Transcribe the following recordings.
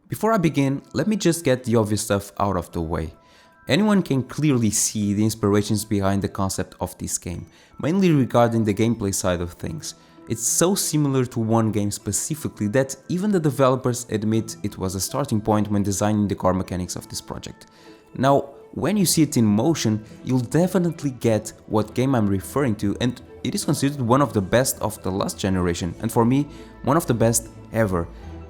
Before I begin, let me just get the obvious stuff out of the way. Anyone can clearly see the inspirations behind the concept of this game, mainly regarding the gameplay side of things. It's so similar to one game specifically that even the developers admit it was a starting point when designing the core mechanics of this project. Now, when you see it in motion, you'll definitely get what game I'm referring to, and it is considered one of the best of the last generation, and for me, one of the best ever.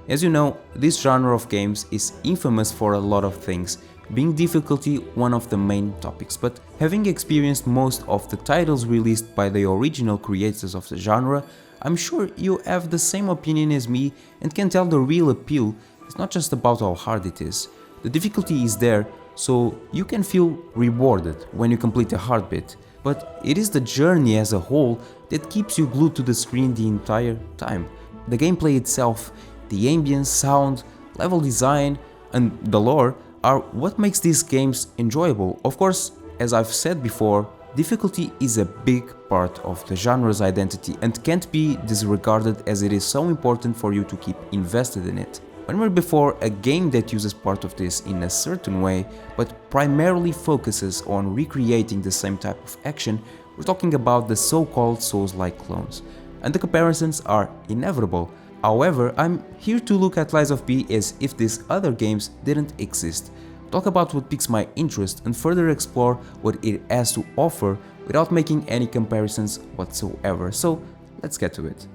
As you know, this genre of games is infamous for a lot of things, being difficulty one of the main topics, but having experienced most of the titles released by the original creators of the genre, I'm sure you have the same opinion as me and can tell the real appeal is not just about how hard it is. The difficulty is there, so you can feel rewarded when you complete a hard bit, but it is the journey as a whole that keeps you glued to the screen the entire time. The gameplay itself, the ambience, sound, level design, and the lore are what makes these games enjoyable. Of course, as I've said before, difficulty is a big part of the genre's identity and can't be disregarded as it is so important for you to keep invested in it. When we're before a game that uses part of this in a certain way, but primarily focuses on recreating the same type of action, we're talking about the so-called Souls-like clones. And the comparisons are inevitable. However, I'm here to look at Lies of P as if these other games didn't exist, talk about what piques my interest and further explore what it has to offer without making any comparisons whatsoever. So let's get to it.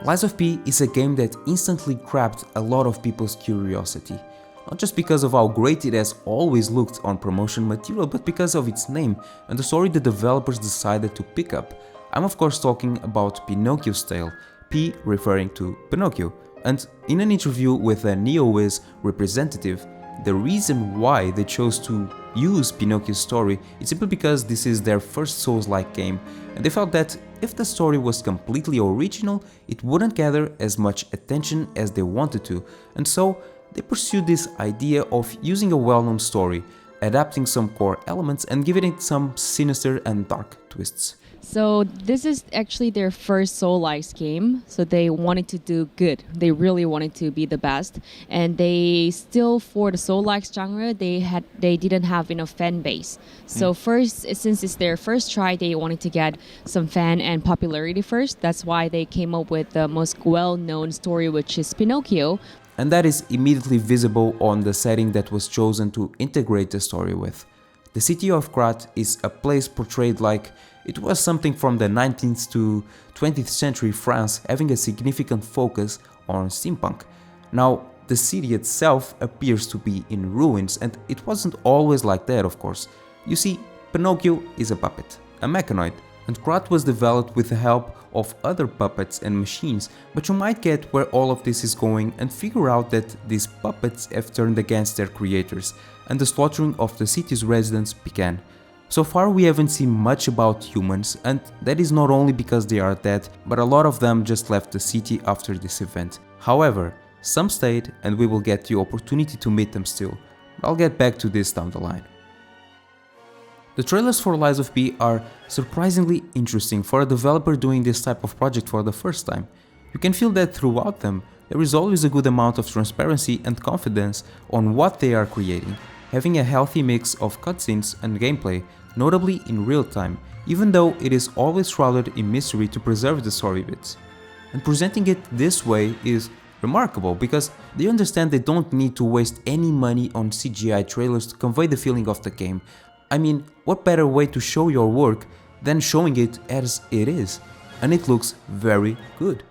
Lies of P is a game that instantly grabbed a lot of people's curiosity, not just because of how great it has always looked on promotion material, but because of its name and the story the developers decided to pick up. I'm of course talking about Pinocchio's Tale, P referring to Pinocchio, and in an interview with a NeoWiz representative, the reason why they chose to use Pinocchio's story is simply because this is their first Souls-like game, and they felt that if the story was completely original, it wouldn't gather as much attention as they wanted to, and so they pursued this idea of using a well-known story, adapting some core elements and giving it some sinister and dark twists. So this is actually their first Soul-like game. So they wanted to do good. They really wanted to be the best, and they still, for the Soul-like genre, they didn't have enough fan base. So first, since it's their first try, they wanted to get some fan and popularity first. That's why they came up with the most well-known story, which is Pinocchio. And that is immediately visible on the setting that was chosen to integrate the story with. The city of Krat is a place portrayed like it was something from the 19th to 20th century France, having a significant focus on steampunk. Now, the city itself appears to be in ruins, and it wasn't always like that, of course. You see, Pinocchio is a puppet, a mechanoid, and Krat was developed with the help of other puppets and machines, but you might get where all of this is going and figure out that these puppets have turned against their creators, and the slaughtering of the city's residents began. So far we haven't seen much about humans, and that is not only because they are dead, but a lot of them just left the city after this event. However, some stayed, and we will get the opportunity to meet them still, but I'll get back to this down the line. The trailers for Lies of P are surprisingly interesting for a developer doing this type of project for the first time. You can feel that throughout them, there is always a good amount of transparency and confidence on what they are creating, having a healthy mix of cutscenes and gameplay, notably in real time, even though it is always shrouded in mystery to preserve the story bits. And presenting it this way is remarkable because they understand they don't need to waste any money on CGI trailers to convey the feeling of the game. I mean, what better way to show your work than showing it as it is? And it looks very good.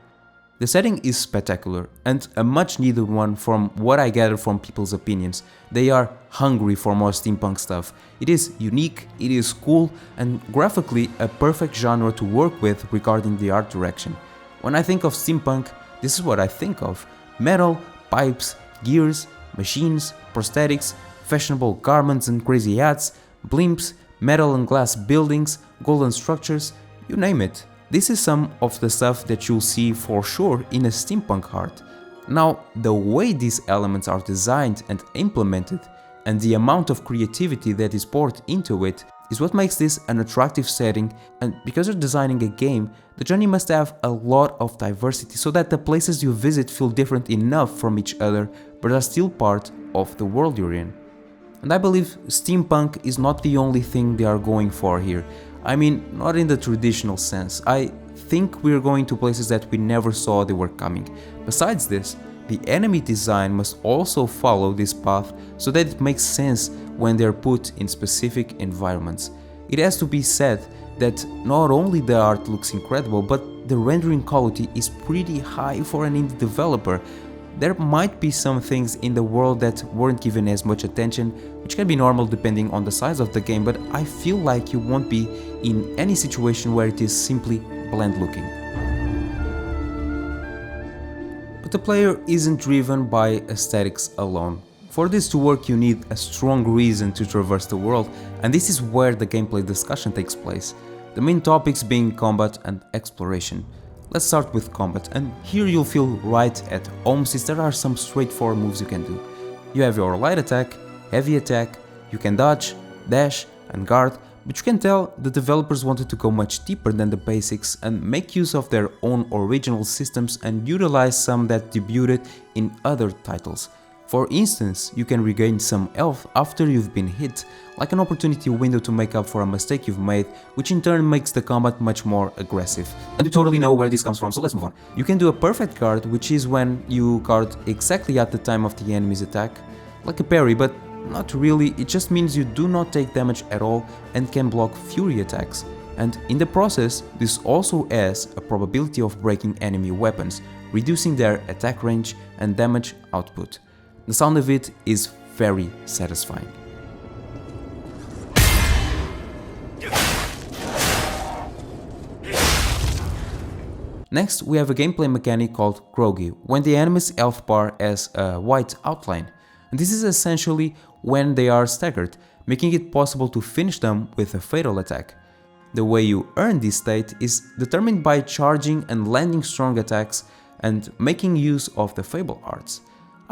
The setting is spectacular, and a much needed one from what I gather from people's opinions. They are hungry for more steampunk stuff. It is unique, it is cool, and graphically a perfect genre to work with regarding the art direction. When I think of steampunk, this is what I think of: metal, pipes, gears, machines, prosthetics, fashionable garments and crazy hats, blimps, metal and glass buildings, golden structures, you name it. This is some of the stuff that you'll see for sure in a steampunk art. Now, the way these elements are designed and implemented, and the amount of creativity that is poured into it is what makes this an attractive setting. And because you're designing a game, the journey must have a lot of diversity so that the places you visit feel different enough from each other but are still part of the world you're in. And I believe steampunk is not the only thing they are going for here. I mean, not in the traditional sense. I think we're going to places that we never saw they were coming. Besides this, the enemy design must also follow this path so that it makes sense when they're put in specific environments. It has to be said that not only the art looks incredible, but the rendering quality is pretty high for an indie developer. There might be some things in the world that weren't given as much attention, which can be normal depending on the size of the game, but I feel like you won't be in any situation where it is simply bland looking. But the player isn't driven by aesthetics alone. For this to work, you need a strong reason to traverse the world, and this is where the gameplay discussion takes place. The main topics being combat and exploration. Let's start with combat, and here you'll feel right at home since there are some straightforward moves you can do. You have your light attack, heavy attack, you can dodge, dash and guard, but you can tell the developers wanted to go much deeper than the basics and make use of their own original systems and utilize some that debuted in other titles. For instance, you can regain some health after you've been hit, like an opportunity window to make up for a mistake you've made, which in turn makes the combat much more aggressive. And you totally know where this comes from, so let's move on. You can do a perfect guard, which is when you guard exactly at the time of the enemy's attack, like a parry, but not really. It just means you do not take damage at all and can block fury attacks. And in the process, this also has a probability of breaking enemy weapons, reducing their attack range and damage output. The sound of it is very satisfying. Next, we have a gameplay mechanic called Groggy, when the enemy's health bar has a white outline. And this is essentially when they are staggered, making it possible to finish them with a fatal attack. The way you earn this state is determined by charging and landing strong attacks and making use of the Fable arts.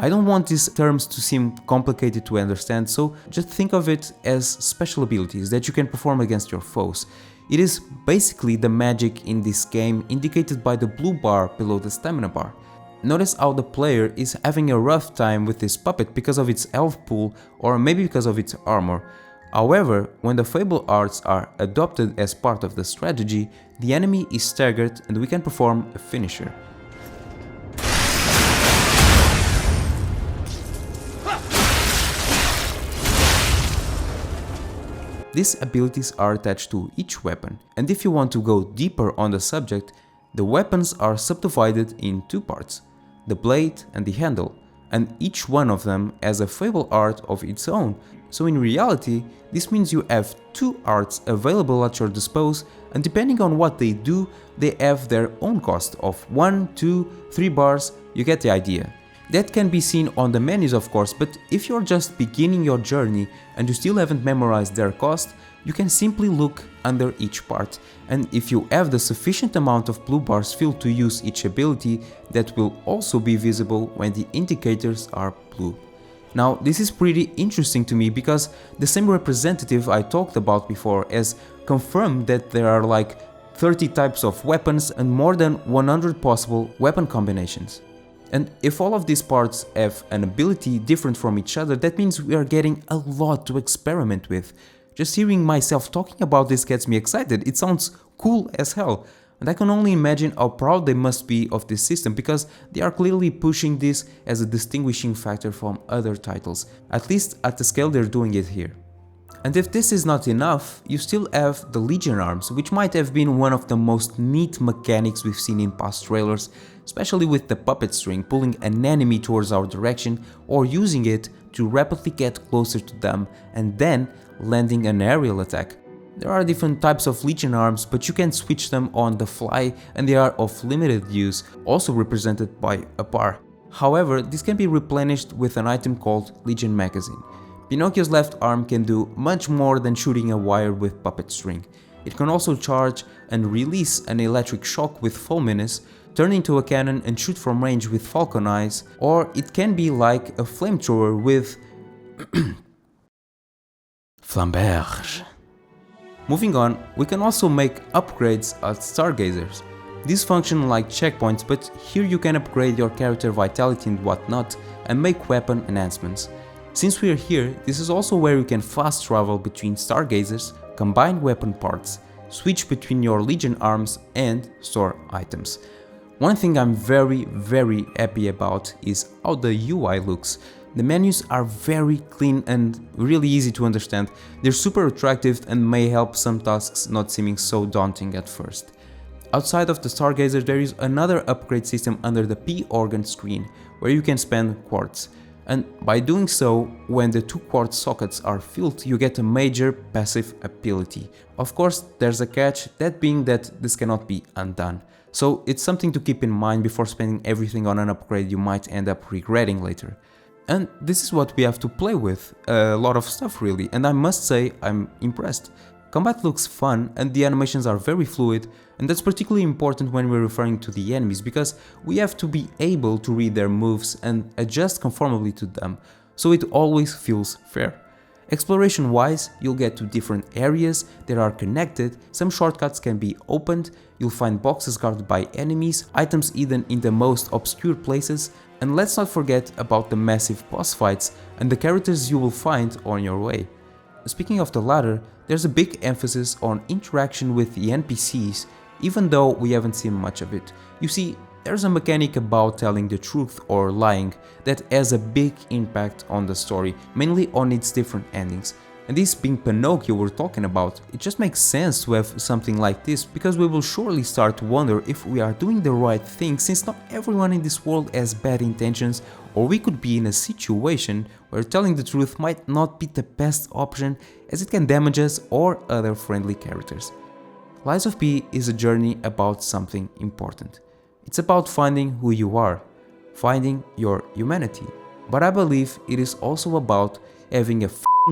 I don't want these terms to seem complicated to understand, so just think of it as special abilities that you can perform against your foes. It is basically the magic in this game indicated by the blue bar below the stamina bar. Notice how the player is having a rough time with this puppet because of its health pool or maybe because of its armor. However, when the Fable arts are adopted as part of the strategy, the enemy is staggered and we can perform a finisher. These abilities are attached to each weapon, and if you want to go deeper on the subject, the weapons are subdivided in two parts, the blade and the handle, and each one of them has a Fable art of its own. So in reality, this means you have two arts available at your disposal, and depending on what they do, they have their own cost of 1, 2, 3 bars, you get the idea. That can be seen on the menus of course, but if you're just beginning your journey and you still haven't memorized their cost, you can simply look under each part, and if you have the sufficient amount of blue bars filled to use each ability, that will also be visible when the indicators are blue. Now this is pretty interesting to me because the same representative I talked about before has confirmed that there are like 30 types of weapons and more than 100 possible weapon combinations. And if all of these parts have an ability different from each other, that means we are getting a lot to experiment with. Just hearing myself talking about this gets me excited. It sounds cool as hell. And I can only imagine how proud they must be of this system because they are clearly pushing this as a distinguishing factor from other titles, at least at the scale they're doing it here. And if this is not enough, you still have the Legion arms, which might have been one of the most neat mechanics we've seen in past trailers, especially with the puppet string pulling an enemy towards our direction or using it to rapidly get closer to them and then landing an aerial attack. There are different types of Legion arms, but you can switch them on the fly and they are of limited use, also represented by a bar. However, this can be replenished with an item called Legion Magazine. Pinocchio's left arm can do much more than shooting a wire with puppet string. It can also charge and release an electric shock with Fulminous, turn into a cannon and shoot from range with Falcon Eyes, or it can be like a flamethrower with Flamberge. Moving on, we can also make upgrades as Stargazers. These function like checkpoints, but here you can upgrade your character vitality and whatnot and make weapon enhancements. Since we are here, this is also where you can fast travel between Stargazers, combine weapon parts, switch between your Legion arms and store items. One thing I'm very happy about is how the UI looks. The menus are very clean and really easy to understand. They're super attractive and may help some tasks not seeming so daunting at first. Outside of the Stargazer, there is another upgrade system under the P organ screen, where you can spend quartz. And by doing so, when the 2 quartz sockets are filled, you get a major passive ability. Of course, there's a catch, that being that this cannot be undone. So it's something to keep in mind before spending everything on an upgrade you might end up regretting later. And this is what we have to play with, a lot of stuff really, and I must say I'm impressed. Combat looks fun and the animations are very fluid, and that's particularly important when we're referring to the enemies, because we have to be able to read their moves and adjust conformably to them, so it always feels fair. Exploration wise, you'll get to different areas that are connected, some shortcuts can be opened, you'll find boxes guarded by enemies, items hidden in the most obscure places, and let's not forget about the massive boss fights and the characters you will find on your way. Speaking of the latter, there's a big emphasis on interaction with the NPCs, even though we haven't seen much of it. You see, there's a mechanic about telling the truth or lying that has a big impact on the story, mainly on its different endings. And this being Pinocchio we're talking about, it just makes sense to have something like this, because we will surely start to wonder if we are doing the right thing, since not everyone in this world has bad intentions, or we could be in a situation where telling the truth might not be the best option, as it can damage us or other friendly characters. Lies of P is a journey about something important. It's about finding who you are, finding your humanity. But I believe it is also about having a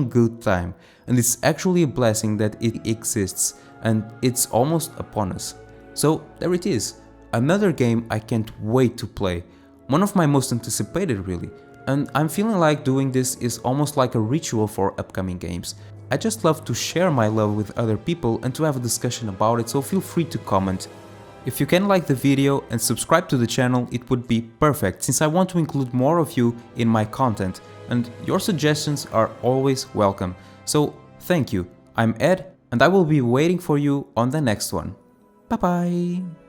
good time, and it's actually a blessing that it exists and it's almost upon us. So there it is, another game I can't wait to play, one of my most anticipated really, and I'm feeling like doing this is almost like a ritual for upcoming games. I just love to share my love with other people and to have a discussion about it, so feel free to comment. If you can like the video and subscribe to the channel, it would be perfect, since I want to include more of you in my content, and your suggestions are always welcome. So thank you. I'm Ed, and I will be waiting for you on the next one. Bye bye!